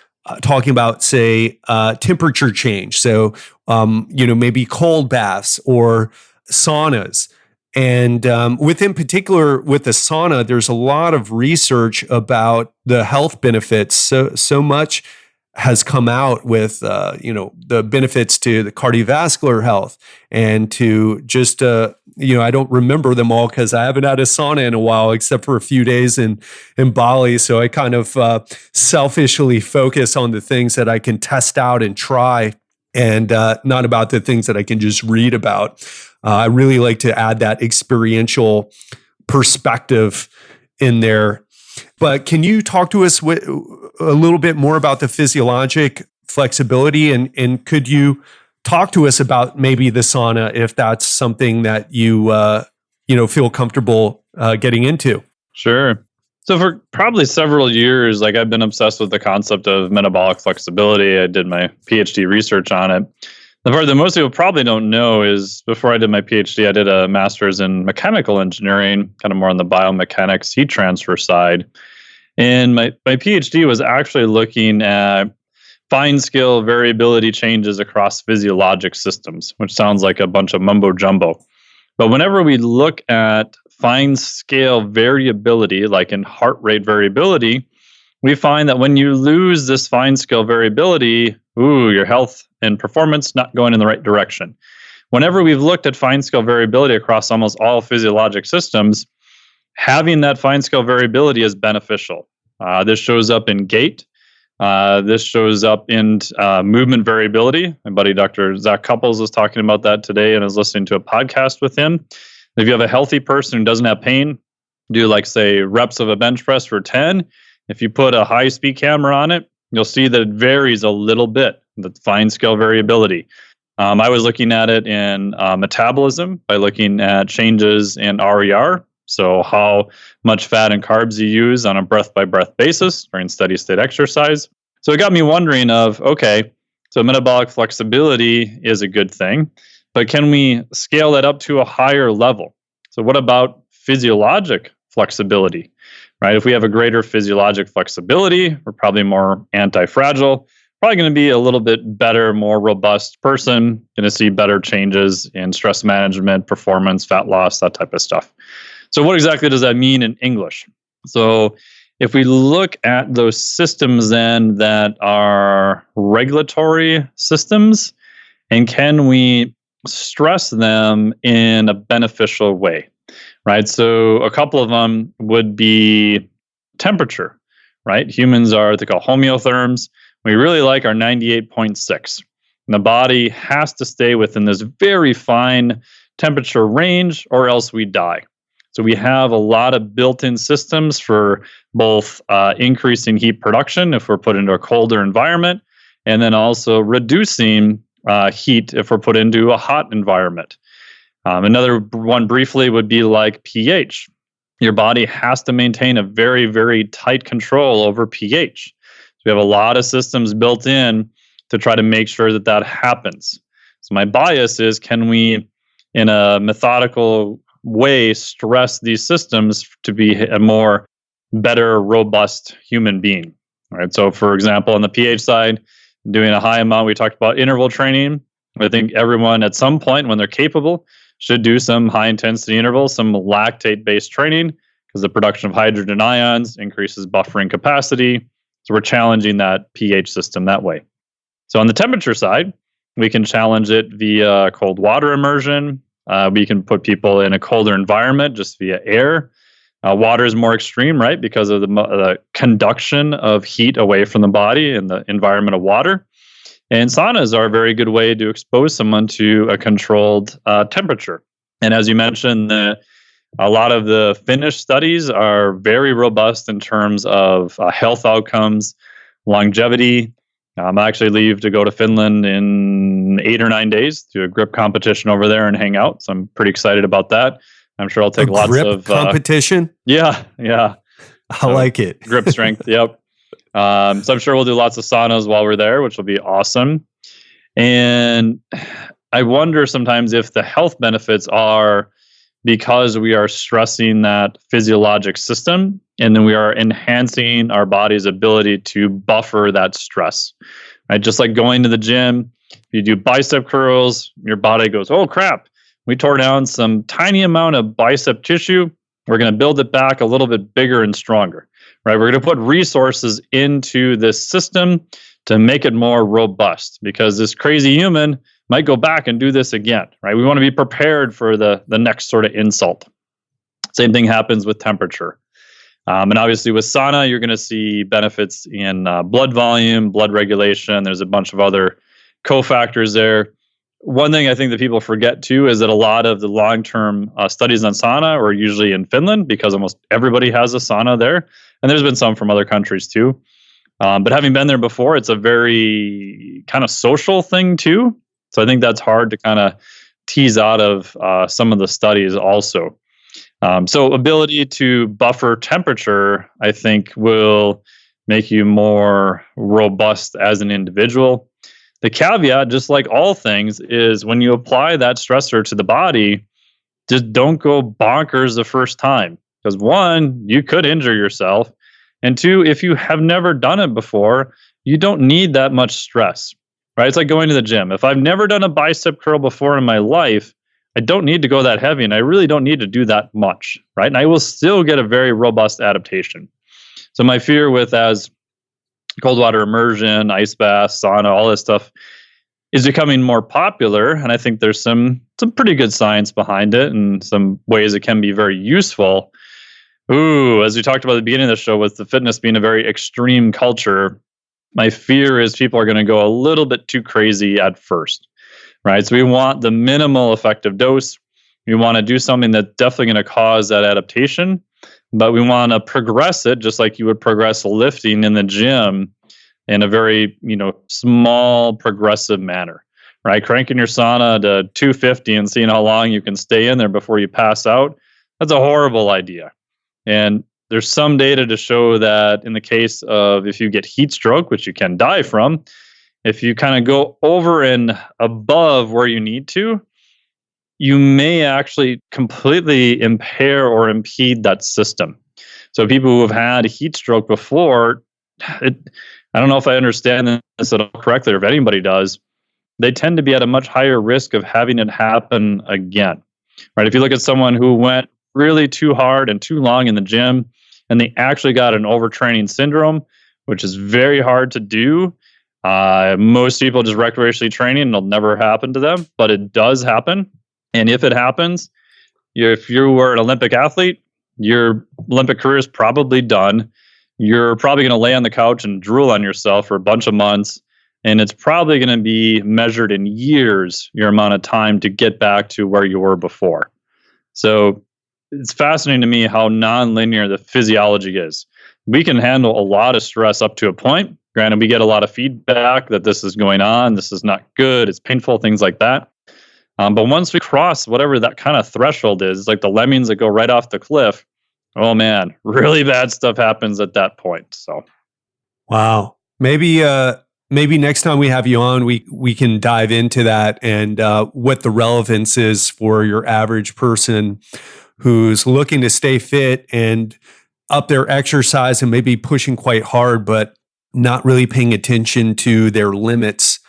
talking about, say, temperature change. So, maybe cold baths or saunas. And within particular, with the sauna, there's a lot of research about the health benefits. So much has come out with, the benefits to the cardiovascular health and to just, I don't remember them all because I haven't had a sauna in a while, except for a few days in Bali. So I kind of selfishly focus on the things that I can test out and try, and not about the things that I can just read about. I really like to add that experiential perspective in there. But can you talk to us a little bit more about the physiologic flexibility, and could you talk to us about maybe the sauna if that's something that you feel comfortable getting into? Sure. So for probably several years, I've been obsessed with the concept of metabolic flexibility. I did my PhD research on it. The part that most people probably don't know is before I did my PhD, I did a master's in mechanical engineering, kind of more on the biomechanics heat transfer side. And my PhD was actually looking at fine scale variability changes across physiologic systems, which sounds like a bunch of mumbo jumbo. But whenever we look at fine scale variability, like in heart rate variability, we find that when you lose this fine scale variability, your health and performance not going in the right direction. Whenever we've looked at fine scale variability across almost all physiologic systems, having that fine scale variability is beneficial. This shows up in gait. This shows up in movement variability. My buddy Dr. Zach Couples was talking about that today and is listening to a podcast with him. If you have a healthy person who doesn't have pain, do say reps of a bench press for 10. If you put a high speed camera on it, you'll see that it varies a little bit, the fine scale variability. I was looking at it in metabolism by looking at changes in RER. So how much fat and carbs you use on a breath-by-breath basis during steady state exercise. So it got me wondering so metabolic flexibility is a good thing, but can we scale that up to a higher level? So what about physiologic flexibility, right? If we have a greater physiologic flexibility, we're probably more anti-fragile, probably going to be a little bit better, more robust person, going to see better changes in stress management, performance, fat loss, that type of stuff. So what exactly does that mean in English? So if we look at those systems then that are regulatory systems, and can we stress them in a beneficial way, right? So a couple of them would be temperature, right? Humans are what they call homeotherms. We really like our 98.6. And the body has to stay within this very fine temperature range or else we die. So we have a lot of built-in systems for both increasing heat production if we're put into a colder environment, and then also reducing heat if we're put into a hot environment. Another one briefly would be like pH. Your body has to maintain a very, very tight control over pH. So we have a lot of systems built in to try to make sure that that happens. So my bias is, can we, in a methodical way, stress these systems to be a more better, robust human being? All right. So for example, on the pH side, doing a high amount, we talked about interval training. I think everyone at some point when they're capable should do some high intensity intervals, some lactate based training, because the production of hydrogen ions increases buffering capacity. So we're challenging that pH system that way. So on the temperature side, we can challenge it via cold water immersion. We can put people in a colder environment just via air. Water is more extreme, right? Because of the conduction of heat away from the body in the environment of water. And saunas are a very good way to expose someone to a controlled temperature. And as you mentioned, a lot of the Finnish studies are very robust in terms of health outcomes, longevity. I actually leave to go to Finland in 8 or 9 days to a grip competition over there and hang out. So I'm pretty excited about that. I'm sure I'll take lots grip of competition. Yeah. I like it. Grip strength. Yep. So I'm sure we'll do lots of saunas while we're there, which will be awesome. And I wonder sometimes if the health benefits are because we are stressing that physiologic system, and then we are enhancing our body's ability to buffer that stress. Right? Just like going to the gym, you do bicep curls, your body goes, oh crap, we tore down some tiny amount of bicep tissue. We're going to build it back a little bit bigger and stronger. Right? We're going to put resources into this system to make it more robust, because this crazy human might go back and do this again. Right? We want to be prepared for the next sort of insult. Same thing happens with temperature. And obviously with sauna, you're going to see benefits in blood volume, blood regulation. There's a bunch of other cofactors there. One thing I think that people forget too is that a lot of the long-term studies on sauna are usually in Finland, because almost everybody has a sauna there. And there's been some from other countries too. But having been there before, it's a very kind of social thing too. So I think that's hard to kind of tease out of some of the studies also. So ability to buffer temperature, I think, will make you more robust as an individual. The caveat, just like all things, is when you apply that stressor to the body, just don't go bonkers the first time. Because one, you could injure yourself. And two, if you have never done it before, you don't need that much stress, right? It's like going to the gym. If I've never done a bicep curl before in my life, I don't need to go that heavy, and I really don't need to do that much, right? And I will still get a very robust adaptation. So my fear with as cold water immersion, ice bath, sauna, all this stuff is becoming more popular, and I think there's some pretty good science behind it and some ways it can be very useful. As we talked about at the beginning of the show, with the fitness being a very extreme culture, my fear is people are going to go a little bit too crazy at first. Right. So we want the minimal effective dose. We want to do something that's definitely going to cause that adaptation, but we want to progress it just like you would progress lifting in the gym in a very, small progressive manner. Right. Cranking your sauna to 250 and seeing how long you can stay in there before you pass out. That's a horrible idea. And there's some data to show that in the case of if you get heat stroke, which you can die from, if you kind of go over and above where you need to, you may actually completely impair or impede that system. So people who have had heat stroke before, I don't know if I understand this at all correctly, or if anybody does, they tend to be at a much higher risk of having it happen again. Right? If you look at someone who went really too hard and too long in the gym, and they actually got an overtraining syndrome, which is very hard to do. Most people just recreationally training, and it'll never happen to them, but it does happen. And if it happens, if you were an Olympic athlete, your Olympic career is probably done, you're probably going to lay on the couch and drool on yourself for a bunch of months. And it's probably going to be measured in years, your amount of time to get back to where you were before. So it's fascinating to me how nonlinear the physiology is. We can handle a lot of stress up to a point. Granted, we get a lot of feedback that this is going on, this is not good, it's painful, things like that. But once we cross whatever that kind of threshold is, like the lemmings that go right off the cliff, oh man, really bad stuff happens at that point. So, wow, maybe next time we have you on, we can dive into that and what the relevance is for your average person who's looking to stay fit and up their exercise and maybe pushing quite hard, but not really paying attention to their limits.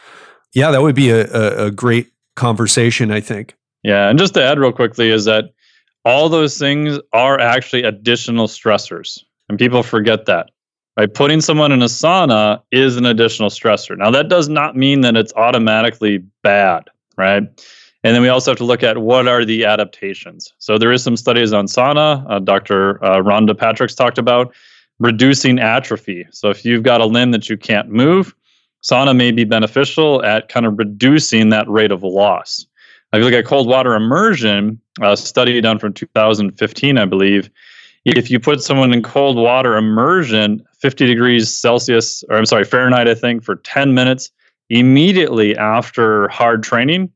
Yeah, that would be a great conversation, I think. Yeah, and just to add real quickly is that all those things are actually additional stressors, and people forget that. Right? Putting someone in a sauna is an additional stressor. Now, that does not mean that it's automatically bad, right? And then we also have to look at what are the adaptations. So there is some studies on sauna. Dr. Rhonda Patrick's talked about reducing atrophy. So if you've got a limb that you can't move, sauna may be beneficial at kind of reducing that rate of loss. If you look at cold water immersion, a study done from 2015, I believe, if you put someone in cold water immersion, 50 degrees Celsius, or I'm sorry, Fahrenheit, I think, for 10 minutes, immediately after hard training,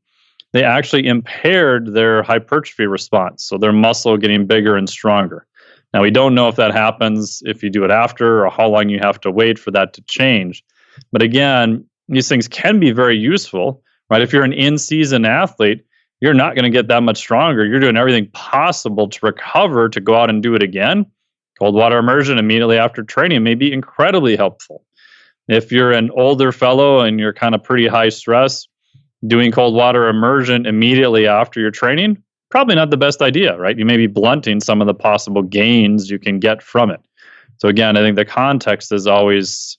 they actually impaired their hypertrophy response. So their muscle getting bigger and stronger. Now, we don't know if that happens if you do it after or how long you have to wait for that to change. But again, these things can be very useful, right? If you're an in-season athlete, you're not going to get that much stronger. You're doing everything possible to recover, to go out and do it again. Cold water immersion immediately after training may be incredibly helpful. If you're an older fellow and you're kind of pretty high stress, doing cold water immersion immediately after your training, probably not the best idea, right? You may be blunting some of the possible gains you can get from it. So again, I think the context is always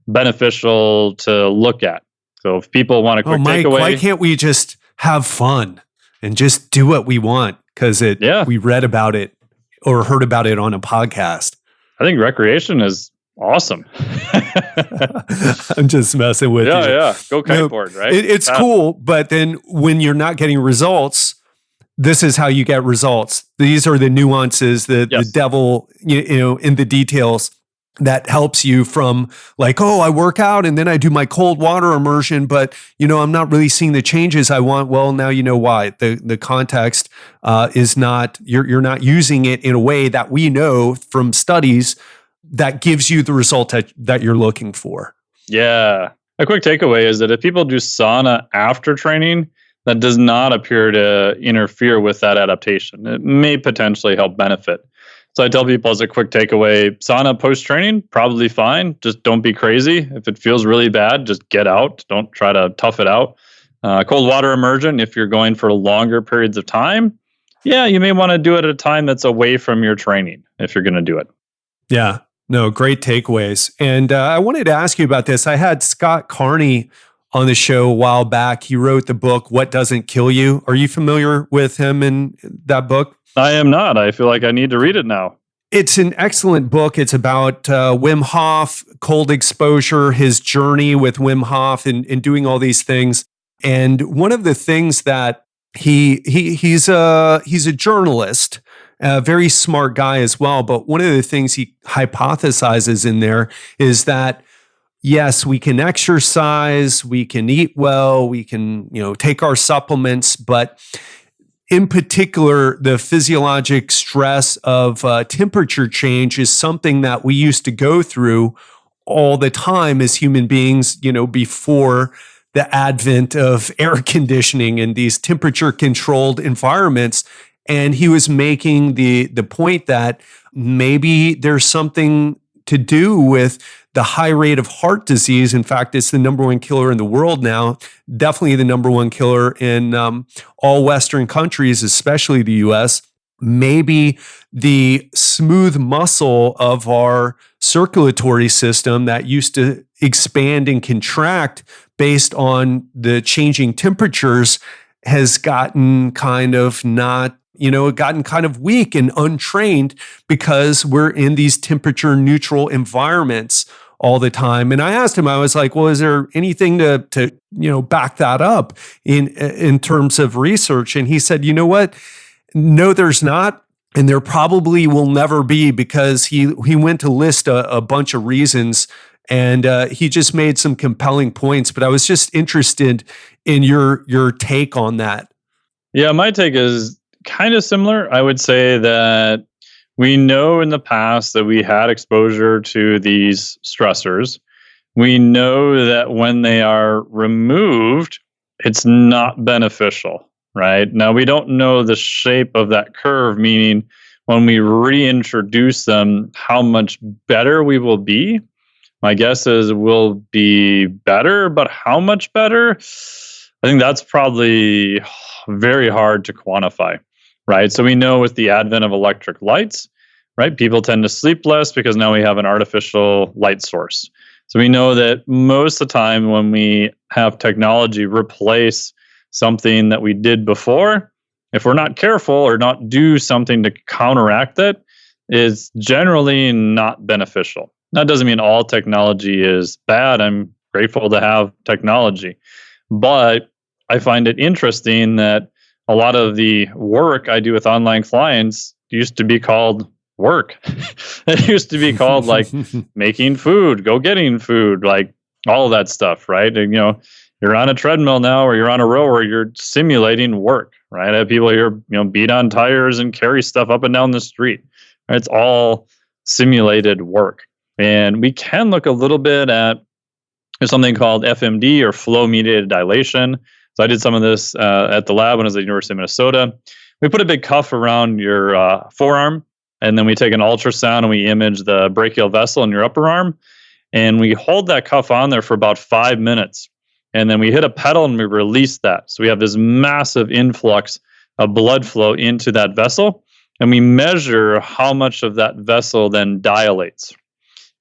beneficial to look at. So if people want a quick Mike, takeaway, why can't we just have fun and just do what we want? Because we read about it or heard about it on a podcast. I think recreation is awesome. I'm just messing with you. Yeah. Go kiteboard, right? It's cool, but then when you're not getting results, this is how you get results. These are the nuances, the devil, in the details that helps you from like, oh, I work out and then I do my cold water immersion, but I'm not really seeing the changes I want. Well, now you know why. The context is not, you're not using it in a way that we know from studies that gives you the result that you're looking for. Yeah. A quick takeaway is that if people do sauna after training, that does not appear to interfere with that adaptation. It may potentially help benefit. So I tell people as a quick takeaway, sauna post-training, probably fine. Just don't be crazy. If it feels really bad, just get out. Don't try to tough it out. Cold water immersion, if you're going for longer periods of time, you may want to do it at a time that's away from your training if you're going to do it. Yeah. No, great takeaways. And I wanted to ask you about this. I had Scott Carney on the show a while back. He wrote the book, What Doesn't Kill You. Are you familiar with him and that book? I am not. I feel like I need to read it now. It's an excellent book. It's about Wim Hof, cold exposure, his journey with Wim Hof and doing all these things. And one of the things that he's a journalist, a very smart guy as well. But one of the things he hypothesizes in there is that, yes, we can exercise, we can eat well, we can, take our supplements, but in particular, the physiologic stress of temperature change is something that we used to go through all the time as human beings, before the advent of air conditioning and these temperature-controlled environments. And he was making the point that maybe there's something to do with the high rate of heart disease. In fact, it's the number one killer in the world now, definitely the number one killer in all Western countries, especially the US. Maybe the smooth muscle of our circulatory system that used to expand and contract based on the changing temperatures has gotten kind of not gotten kind of weak and untrained because we're in these temperature neutral environments all the time. And I asked him, I was like, well, is there anything to back that up in terms of research? And he said, you know what? No, there's not. And there probably will never be, because he went to list a bunch of reasons, and he just made some compelling points. But I was just interested in your take on that. Yeah, my take is kind of similar. I would say that we know in the past that we had exposure to these stressors. We know that when they are removed, it's not beneficial, right? Now, we don't know the shape of that curve, meaning when we reintroduce them, how much better we will be. My guess is we'll be better, but how much better? I think that's probably very hard to quantify, right? So we know with the advent of electric lights, right, people tend to sleep less because now we have an artificial light source. So we know that most of the time when we have technology replace something that we did before, if we're not careful or not do something to counteract that, it's generally not beneficial. That doesn't mean all technology is bad. I'm grateful to have technology. But I find it interesting that a lot of the work I do with online clients used to be called work. It used to be called like making food, go getting food, like all of that stuff, right? And, you're on a treadmill now, or you're on a rower, you're simulating work, right? I have people here, beat on tires and carry stuff up and down the street. Right? It's all simulated work. And we can look a little bit at something called FMD, or flow mediated dilation. So I did some of this at the lab when I was at the University of Minnesota. We put a big cuff around your forearm, and then we take an ultrasound and we image the brachial vessel in your upper arm. And we hold that cuff on there for about 5 minutes. And then we hit a pedal and we release that. So we have this massive influx of blood flow into that vessel. And we measure how much of that vessel then dilates.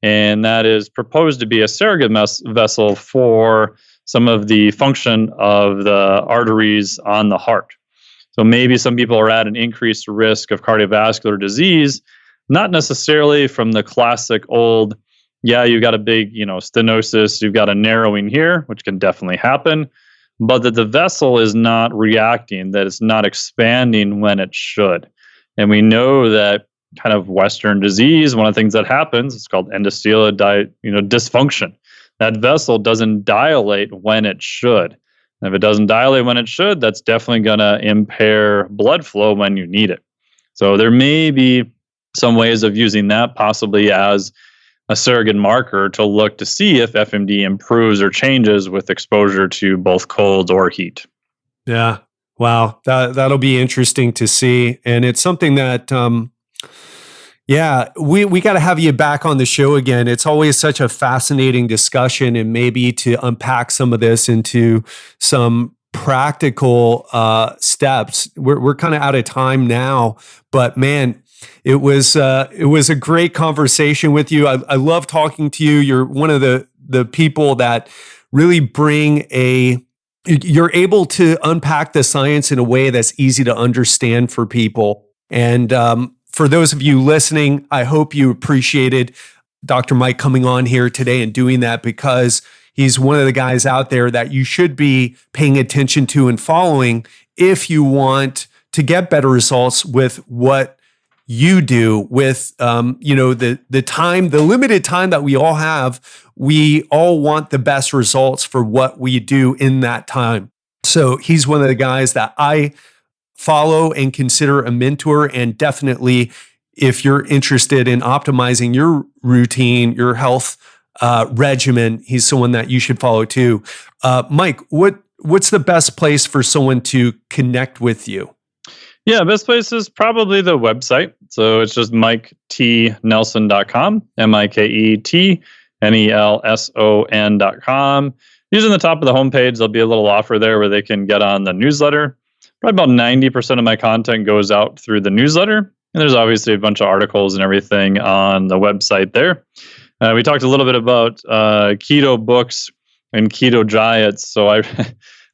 And that is proposed to be a surrogate vessel for some of the function of the arteries on the heart. So maybe some people are at an increased risk of cardiovascular disease, not necessarily from the classic old, you've got a big, stenosis, you've got a narrowing here, which can definitely happen, but that the vessel is not reacting, that it's not expanding when it should. And we know that kind of Western disease, one of the things that happens, it's called endothelial dysfunction. That vessel doesn't dilate when it should. And if it doesn't dilate when it should, that's definitely going to impair blood flow when you need it. So there may be some ways of using that possibly as a surrogate marker to look to see if FMD improves or changes with exposure to both cold or heat. Yeah. Wow. That'll be interesting to see. And it's something that, we got to have you back on the show again. It's always such a fascinating discussion, and maybe to unpack some of this into some practical steps. We're kind of out of time now, but man, it was a great conversation with you. I love talking to you. You're one of the people that really you're able to unpack the science in a way that's easy to understand for people. And for those of you listening, I hope you appreciated Dr. Mike coming on here today and doing that, because he's one of the guys out there that you should be paying attention to and following if you want to get better results with what you do with, the limited time that we all have. We all want the best results for what we do in that time. So he's one of the guys that I follow and consider a mentor. And definitely, if you're interested in optimizing your routine, your health regimen, he's someone that you should follow too. Mike, what's the best place for someone to connect with you? Yeah, best place is probably the website. So it's just miketnelson.com, MikeTNelson.com. Usually on the top of the homepage, there'll be a little offer there where they can get on the newsletter. Probably about 90% of my content goes out through the newsletter. And there's obviously a bunch of articles and everything on the website there. We talked a little bit about keto books and keto diets. So I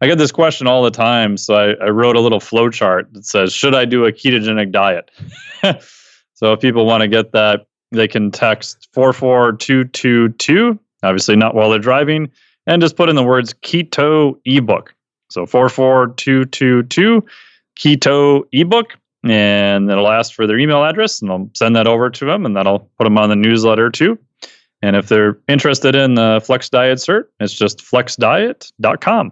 I get this question all the time. So I wrote a little flow chart that says, should I do a ketogenic diet? So if people want to get that, they can text 44222, obviously not while they're driving, and just put in the words keto ebook. So 44222 keto ebook, and it'll ask for their email address, and I'll send that over to them, and that'll put them on the newsletter too. And if they're interested in the Flex Diet cert, it's just flexdiet.com.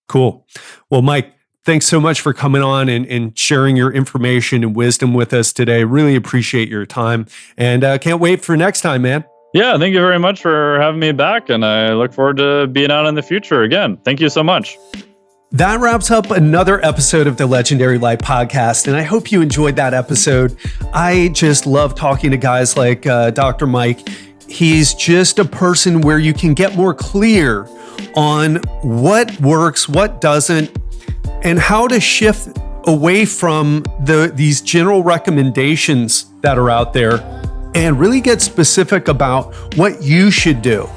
Cool. Well, Mike, thanks so much for coming on and sharing your information and wisdom with us today. Really appreciate your time, and can't wait for next time, man. Yeah, thank you very much for having me back, and I look forward to being out in the future again. Thank you so much. That wraps up another episode of the Legendary Life podcast, and I hope you enjoyed that episode. I just love talking to guys like Dr. Mike. He's just a person where you can get more clear on what works, what doesn't, and how to shift away from these general recommendations that are out there and really get specific about what you should do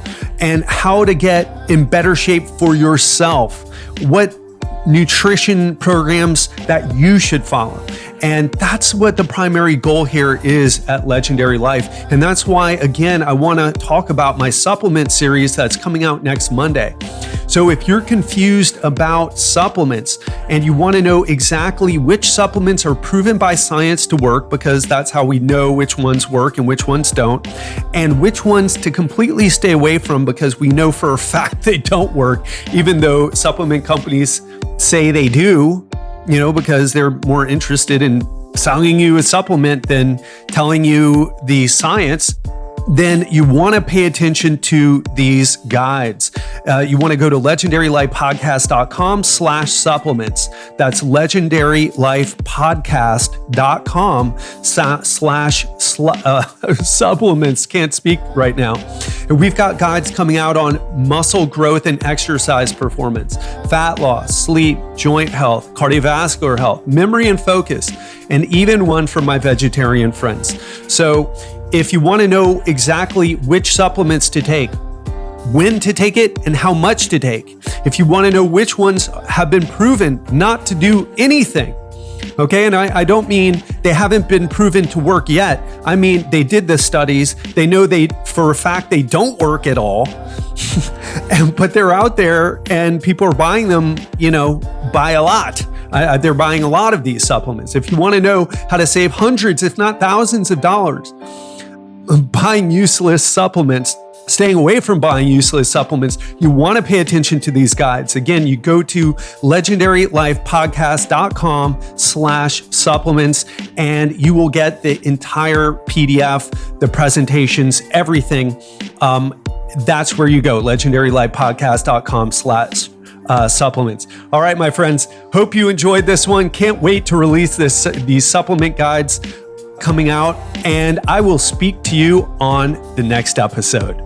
and how to get in better shape for yourself, what nutrition programs that you should follow. And that's what the primary goal here is at Legendary Life. And that's why, again, I want to talk about my supplement series that's coming out next Monday. So if you're confused about supplements and you want to know exactly which supplements are proven by science to work, because that's how we know which ones work and which ones don't, and which ones to completely stay away from because we know for a fact they don't work, even though supplement companies say they do, because they're more interested in selling you a supplement than telling you the science, then you want to pay attention to these guides. You want to go to legendarylifepodcast.com/supplements. That's legendarylifepodcast.com/supplements. Can't speak right now. And we've got guides coming out on muscle growth and exercise performance, fat loss, sleep, joint health, cardiovascular health, memory and focus, and even one for my vegetarian friends. So if you want to know exactly which supplements to take, when to take it, and how much to take, if you want to know which ones have been proven not to do anything, okay, and I don't mean they haven't been proven to work yet. I mean, they did the studies. They know for a fact they don't work at all, but they're out there and people are buying them, by a lot. They're buying a lot of these supplements. If you want to know how to save hundreds, if not thousands of dollars, buying useless supplements, staying away from buying useless supplements, you want to pay attention to these guides. Again, you go to legendarylifepodcast.com/supplements and you will get the entire PDF, the presentations, everything. That's where you go, legendarylifepodcast.com/supplements. All right, my friends, hope you enjoyed this one. Can't wait to release these supplement guides coming out, and I will speak to you on the next episode.